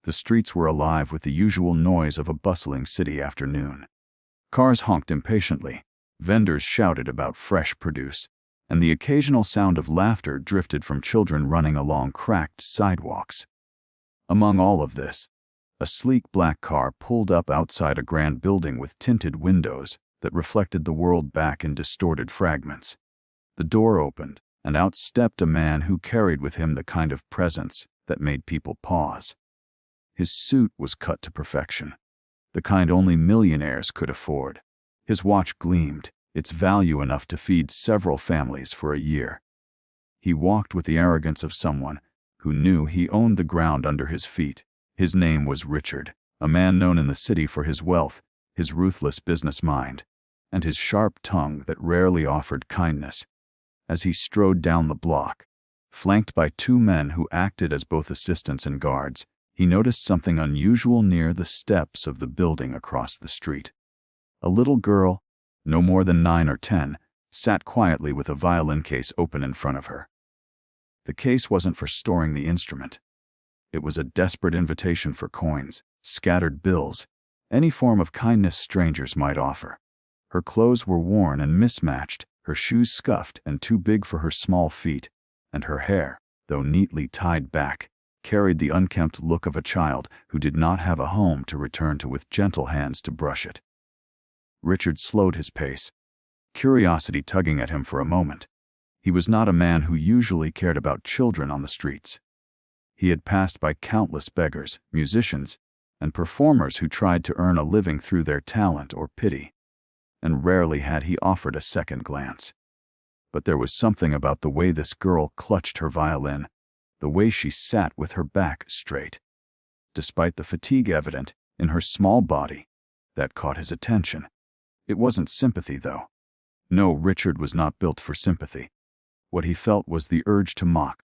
The streets were alive with the usual noise of a bustling city afternoon. Cars honked impatiently, vendors shouted about fresh produce, and the occasional sound of laughter drifted from children running along cracked sidewalks. Among all of this, a sleek black car pulled up outside a grand building with tinted windows that reflected the world back in distorted fragments. The door opened, and out stepped a man who carried with him the kind of presence that made people pause. His suit was cut to perfection, the kind only millionaires could afford. His watch gleamed, its value enough to feed several families for a year. He walked with the arrogance of someone who knew he owned the ground under his feet. His name was Richard, a man known in the city for his wealth, his ruthless business mind, and his sharp tongue that rarely offered kindness. As he strode down the block, flanked by two men who acted as both assistants and guards, he noticed something unusual near the steps of the building across the street. A little girl, no more than 9 or 10, sat quietly with a violin case open in front of her. The case wasn't for storing the instrument. It was a desperate invitation for coins, scattered bills, any form of kindness strangers might offer. Her clothes were worn and mismatched, her shoes scuffed and too big for her small feet, and her hair, though neatly tied back, carried the unkempt look of a child who did not have a home to return to with gentle hands to brush it. Richard slowed his pace, curiosity tugging at him for a moment. He was not a man who usually cared about children on the streets. He had passed by countless beggars, musicians, and performers who tried to earn a living through their talent or pity, and rarely had he offered a second glance. But there was something about the way this girl clutched her violin, the way she sat with her back straight, despite the fatigue evident in her small body, that caught his attention. It wasn't sympathy, though. No, Richard was not built for sympathy. What he felt was the urge to mock,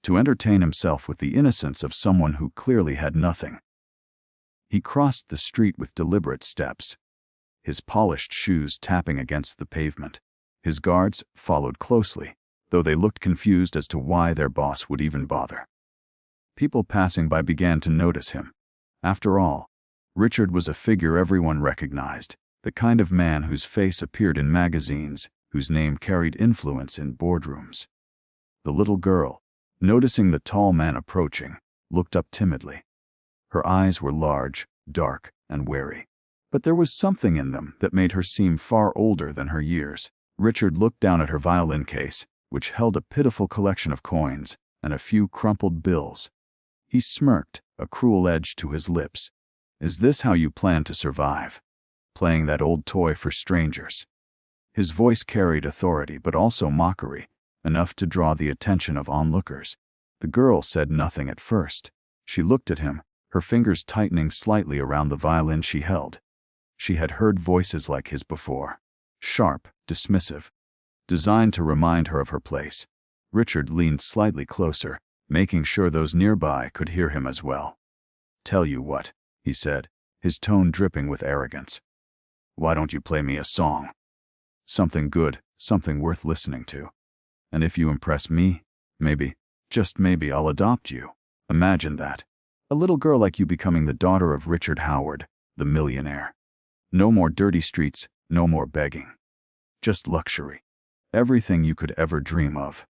to entertain himself with the innocence of someone who clearly had nothing. He crossed the street with deliberate steps, his polished shoes tapping against the pavement. His guards followed closely, though they looked confused as to why their boss would even bother. People passing by began to notice him. After all, Richard was a figure everyone recognized, the kind of man whose face appeared in magazines, whose name carried influence in boardrooms. The little girl, noticing the tall man approaching, looked up timidly. Her eyes were large, dark, and wary, but there was something in them that made her seem far older than her years. Richard looked down at her violin case, which held a pitiful collection of coins and a few crumpled bills. He smirked, a cruel edge to his lips. "Is this how you plan to survive? Playing that old toy for strangers?" His voice carried authority but also mockery, enough to draw the attention of onlookers. The girl said nothing at first. She looked at him, her fingers tightening slightly around the violin she held. She had heard voices like his before, sharp, dismissive, designed to remind her of her place. Richard leaned slightly closer, making sure those nearby could hear him as well. "Tell you what," he said, his tone dripping with arrogance. "Why don't you play me a song? Something good, something worth listening to. And if you impress me, maybe, just maybe I'll adopt you. Imagine that. A little girl like you becoming the daughter of Richard Howard, the millionaire. No more dirty streets, no more begging. Just luxury. Everything you could ever dream of."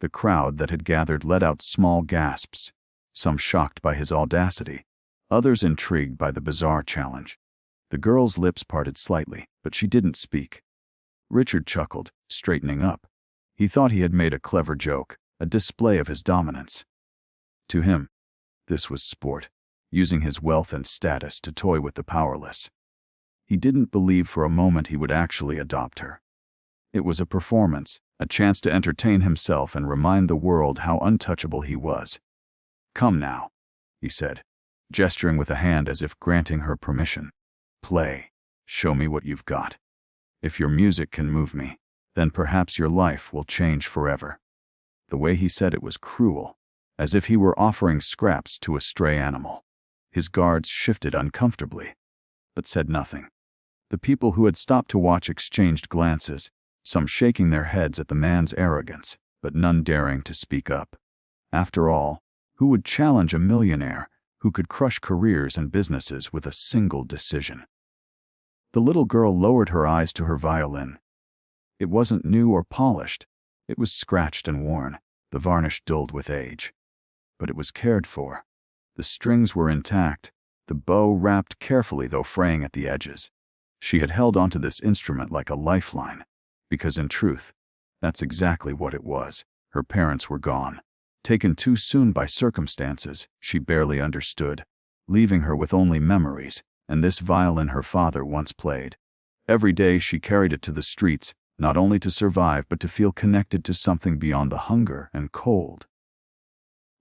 The crowd that had gathered let out small gasps, some shocked by his audacity, others intrigued by the bizarre challenge. The girl's lips parted slightly, but she didn't speak. Richard chuckled, straightening up. He thought he had made a clever joke, a display of his dominance. To him, this was sport, using his wealth and status to toy with the powerless. He didn't believe for a moment he would actually adopt her. It was a performance, a chance to entertain himself and remind the world how untouchable he was. "Come now," he said, gesturing with a hand as if granting her permission. "Play. Show me what you've got. If your music can move me, then perhaps your life will change forever." The way he said it was cruel, as if he were offering scraps to a stray animal. His guards shifted uncomfortably, but said nothing. The people who had stopped to watch exchanged glances, some shaking their heads at the man's arrogance, but none daring to speak up. After all, who would challenge a millionaire, who could crush careers and businesses with a single decision. The little girl lowered her eyes to her violin. It wasn't new or polished. It was scratched and worn, the varnish dulled with age. But it was cared for. The strings were intact, the bow wrapped carefully though fraying at the edges. She had held onto this instrument like a lifeline, because in truth, that's exactly what it was. Her parents were gone, taken too soon by circumstances she barely understood, leaving her with only memories and this violin her father once played. Every day she carried it to the streets, not only to survive but to feel connected to something beyond the hunger and cold.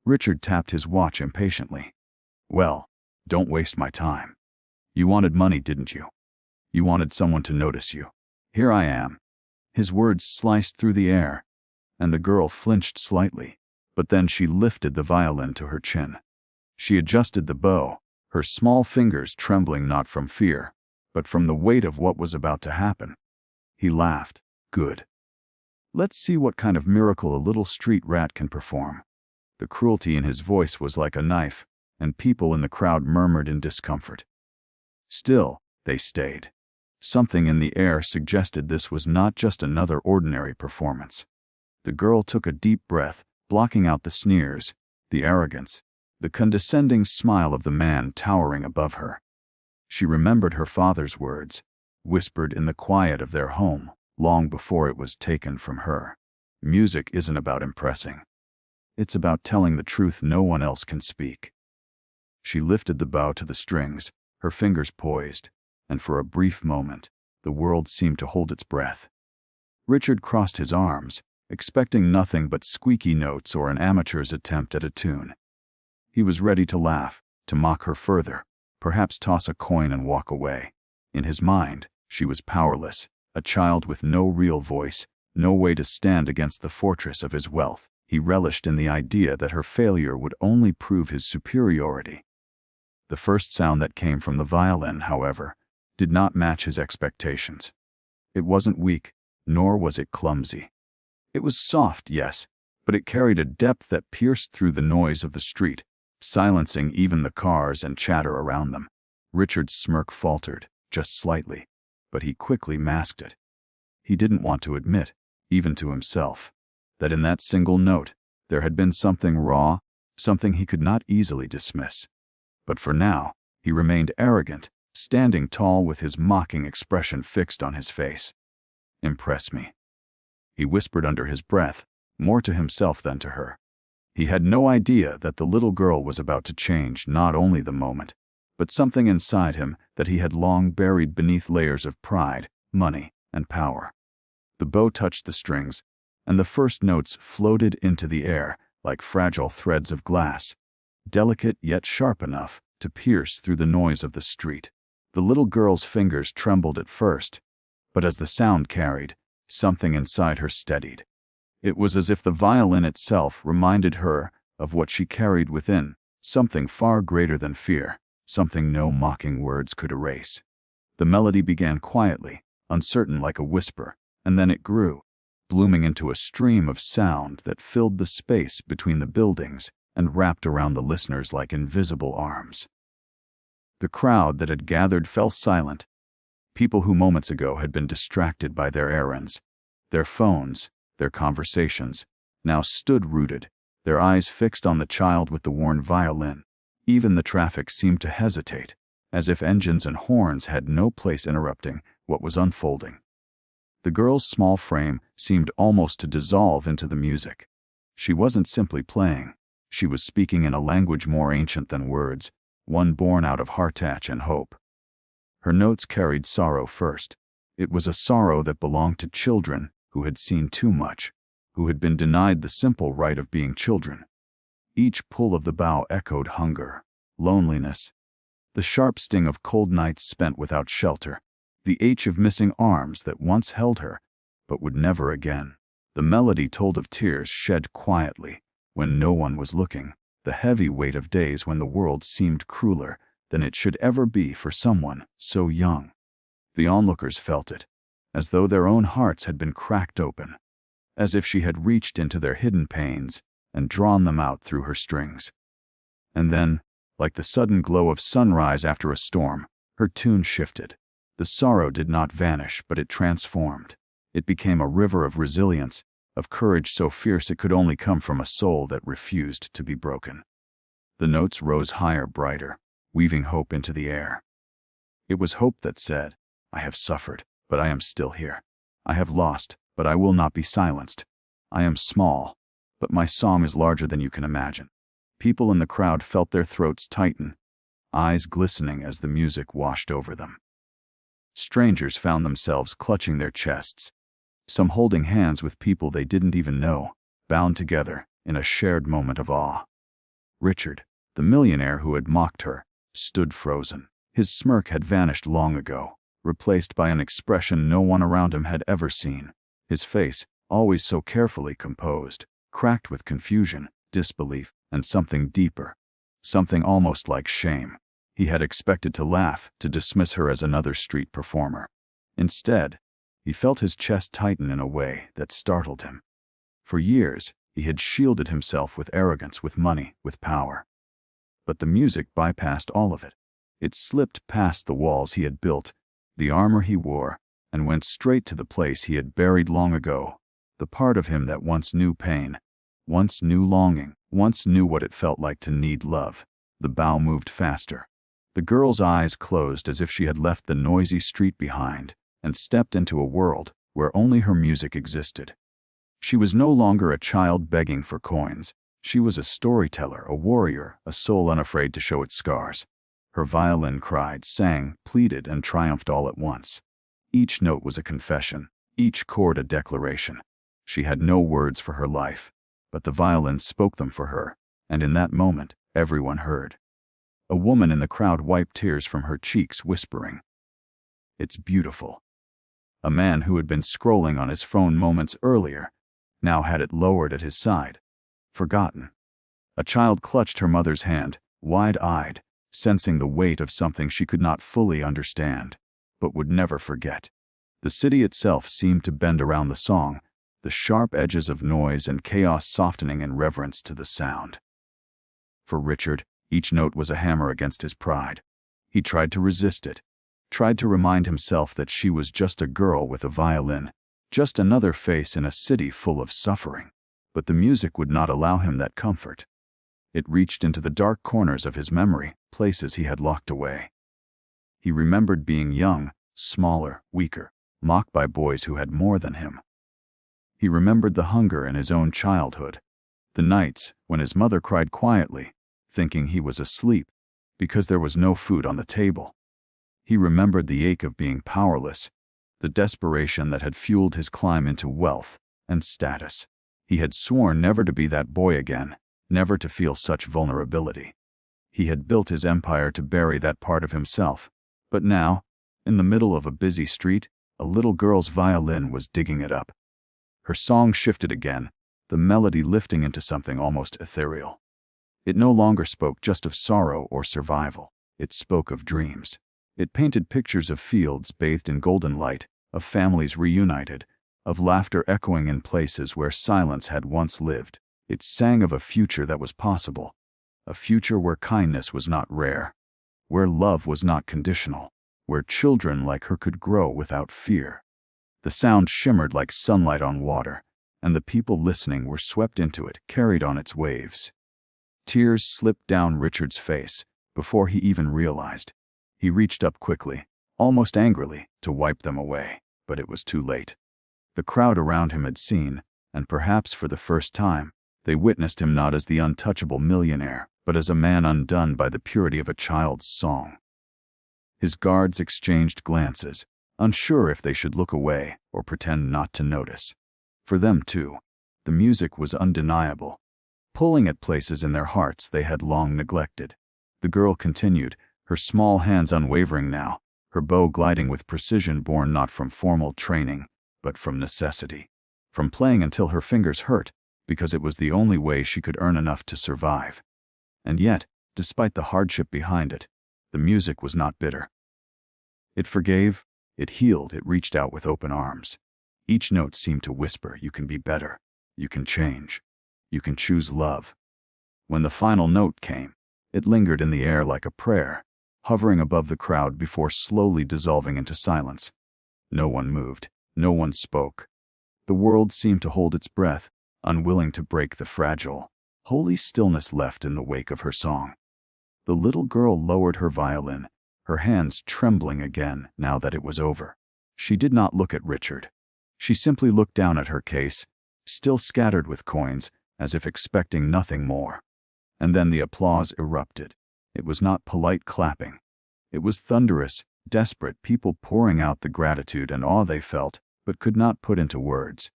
Richard tapped his watch impatiently. "Well, don't waste my time. You wanted money, didn't you? You wanted someone to notice you. Here I am." His words sliced through the air, and the girl flinched slightly, but then she lifted the violin to her chin. She adjusted the bow, her small fingers trembling not from fear, but from the weight of what was about to happen. He laughed. "Good. Let's see what kind of miracle a little street rat can perform." The cruelty in his voice was like a knife, and people in the crowd murmured in discomfort. Still, they stayed. Something in the air suggested this was not just another ordinary performance. The girl took a deep breath, blocking out the sneers, the arrogance, the condescending smile of the man towering above her. She remembered her father's words, whispered in the quiet of their home, long before it was taken from her. Music isn't about impressing. It's about telling the truth no one else can speak. She lifted the bow to the strings, her fingers poised, and for a brief moment, the world seemed to hold its breath. Richard crossed his arms, expecting nothing but squeaky notes or an amateur's attempt at a tune. He was ready to laugh, to mock her further, perhaps toss a coin and walk away. In his mind, she was powerless, a child with no real voice, no way to stand against the fortress of his wealth. He relished in the idea that her failure would only prove his superiority. The first sound that came from the violin, however, did not match his expectations. It wasn't weak, nor was it clumsy. It was soft, yes, but it carried a depth that pierced through the noise of the street, silencing even the cars and chatter around them. Richard's smirk faltered, just slightly, but he quickly masked it. He didn't want to admit, even to himself, that in that single note, there had been something raw, something he could not easily dismiss. But for now, he remained arrogant, standing tall with his mocking expression fixed on his face. "Impress me," he whispered under his breath, more to himself than to her. He had no idea that the little girl was about to change not only the moment, but something inside him that he had long buried beneath layers of pride, money, and power. The bow touched the strings, and the first notes floated into the air like fragile threads of glass, delicate yet sharp enough to pierce through the noise of the street. The little girl's fingers trembled at first, but as the sound carried, something inside her steadied. It was as if the violin itself reminded her of what she carried within, something far greater than fear, something no mocking words could erase. The melody began quietly, uncertain like a whisper, and then it grew, blooming into a stream of sound that filled the space between the buildings and wrapped around the listeners like invisible arms. The crowd that had gathered fell silent. People who moments ago had been distracted by their errands, their phones, their conversations, now stood rooted, their eyes fixed on the child with the worn violin. Even the traffic seemed to hesitate, as if engines and horns had no place interrupting what was unfolding. The girl's small frame seemed almost to dissolve into the music. She wasn't simply playing. She was speaking in a language more ancient than words, one born out of heart-touch and hope. Her notes carried sorrow first. It was a sorrow that belonged to children who had seen too much, who had been denied the simple right of being children. Each pull of the bow echoed hunger, loneliness, the sharp sting of cold nights spent without shelter, the ache of missing arms that once held her, but would never again. The melody told of tears shed quietly, when no one was looking, the heavy weight of days when the world seemed crueler than it should ever be for someone so young. The onlookers felt it, as though their own hearts had been cracked open, as if she had reached into their hidden pains and drawn them out through her strings. And then, Like the sudden glow of sunrise after a storm, her tune shifted. The sorrow did not vanish, but it transformed. It became a river of resilience, of courage so fierce it could only come from a soul that refused to be broken. The notes rose higher, brighter, weaving hope into the air. It was hope that said, "I have suffered, but I am still here. I have lost, but I will not be silenced. I am small, but my song is larger than you can imagine." People in the crowd felt their throats tighten, eyes glistening as the music washed over them. Strangers found themselves clutching their chests, some holding hands with people they didn't even know, bound together in a shared moment of awe. Richard, the millionaire who had mocked her, stood frozen. His smirk had vanished long ago, replaced by an expression no one around him had ever seen. His face, always so carefully composed, cracked with confusion, disbelief, and something deeper, something almost like shame. He had expected to laugh, to dismiss her as another street performer. Instead, he felt his chest tighten in a way that startled him. For years, he had shielded himself with arrogance, with money, with power. But the music bypassed all of it. It slipped past the walls he had built, the armor he wore, and went straight to the place he had buried long ago, the part of him that once knew pain, once knew longing, once knew what it felt like to need love. The bow moved faster. The girl's eyes closed as if she had left the noisy street behind and stepped into a world where only her music existed. She was no longer a child begging for coins. She was a storyteller, a warrior, a soul unafraid to show its scars. Her violin cried, sang, pleaded, and triumphed all at once. Each note was a confession, each chord a declaration. She had no words for her life, but the violin spoke them for her, and in that moment, everyone heard. A woman in the crowd wiped tears from her cheeks, whispering, "It's beautiful." A man who had been scrolling on his phone moments earlier now had it lowered at his side, forgotten. A child clutched her mother's hand, wide-eyed, sensing the weight of something she could not fully understand, but would never forget. The city itself seemed to bend around the song, the sharp edges of noise and chaos softening in reverence to the sound. For Richard, each note was a hammer against his pride. He tried to resist it, tried to remind himself that she was just a girl with a violin, just another face in a city full of suffering. But the music would not allow him that comfort. It reached into the dark corners of his memory, places he had locked away. He remembered being young, smaller, weaker, mocked by boys who had more than him. He remembered the hunger in his own childhood, the nights when his mother cried quietly, thinking he was asleep, because there was no food on the table. He remembered the ache of being powerless, the desperation that had fueled his climb into wealth and status. He had sworn never to be that boy again, never to feel such vulnerability. He had built his empire to bury that part of himself, but now, in the middle of a busy street, a little girl's violin was digging it up. Her song shifted again, the melody lifting into something almost ethereal. It no longer spoke just of sorrow or survival. It spoke of dreams. It painted pictures of fields bathed in golden light, of families reunited, of laughter echoing in places where silence had once lived. It sang of a future that was possible, a future where kindness was not rare, where love was not conditional, where children like her could grow without fear. The sound shimmered like sunlight on water, and the people listening were swept into it, carried on its waves. Tears slipped down Richard's face before he even realized. He reached up quickly, almost angrily, to wipe them away, but it was too late. The crowd around him had seen, and perhaps for the first time, they witnessed him not as the untouchable millionaire, but as a man undone by the purity of a child's song. His guards exchanged glances, unsure if they should look away or pretend not to notice. For them, too, the music was undeniable, pulling at places in their hearts they had long neglected. The girl continued, her small hands unwavering now, her bow gliding with precision born not from formal training, but from necessity, from playing until her fingers hurt, because it was the only way she could earn enough to survive. And yet, despite the hardship behind it, the music was not bitter. It forgave, it healed, it reached out with open arms. Each note seemed to whisper, "You can be better, you can change, you can choose love." When the final note came, It lingered in the air like a prayer, hovering above the crowd before slowly dissolving into silence. No one moved. No one spoke. The world seemed to hold its breath, unwilling to break the fragile, holy stillness left in the wake of her song. The little girl lowered her violin, her hands trembling again now that it was over. She did not look at Richard. She simply looked down at her case, still scattered with coins, as if expecting nothing more. And then the applause erupted. It was not polite clapping. It was thunderous, desperate, people pouring out the gratitude and awe they felt, but could not put into words.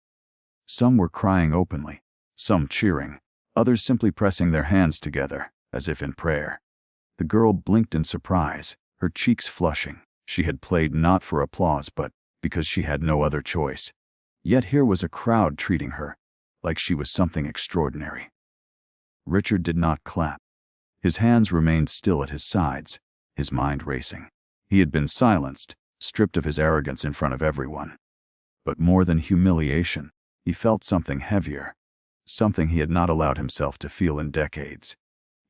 Some were crying openly, some cheering, others simply pressing their hands together, as if in prayer. The girl blinked in surprise, her cheeks flushing. She had played not for applause but because she had no other choice. Yet here was a crowd treating her like she was something extraordinary. Richard did not clap. His hands remained still at his sides, his mind racing. He had been silenced, stripped of his arrogance in front of everyone. But more than humiliation, he felt something heavier, something he had not allowed himself to feel in decades.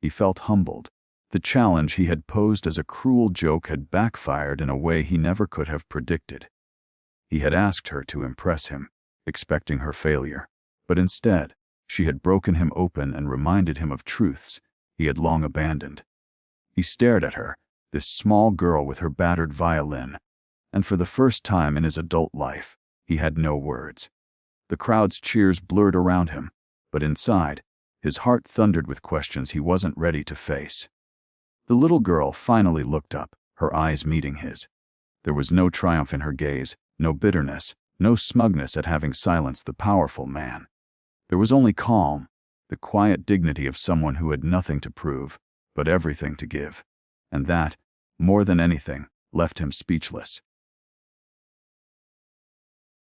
He felt humbled. The challenge he had posed as a cruel joke had backfired in a way he never could have predicted. He had asked her to impress him, expecting her failure, but instead, she had broken him open and reminded him of truths he had long abandoned. He stared at her, this small girl with her battered violin, and for the first time in his adult life, he had no words. The crowd's cheers blurred around him, but inside, his heart thundered with questions he wasn't ready to face. The little girl finally looked up, her eyes meeting his. There was no triumph in her gaze, no bitterness, no smugness at having silenced the powerful man. There was only calm, the quiet dignity of someone who had nothing to prove, but everything to give. And that, more than anything, left him speechless.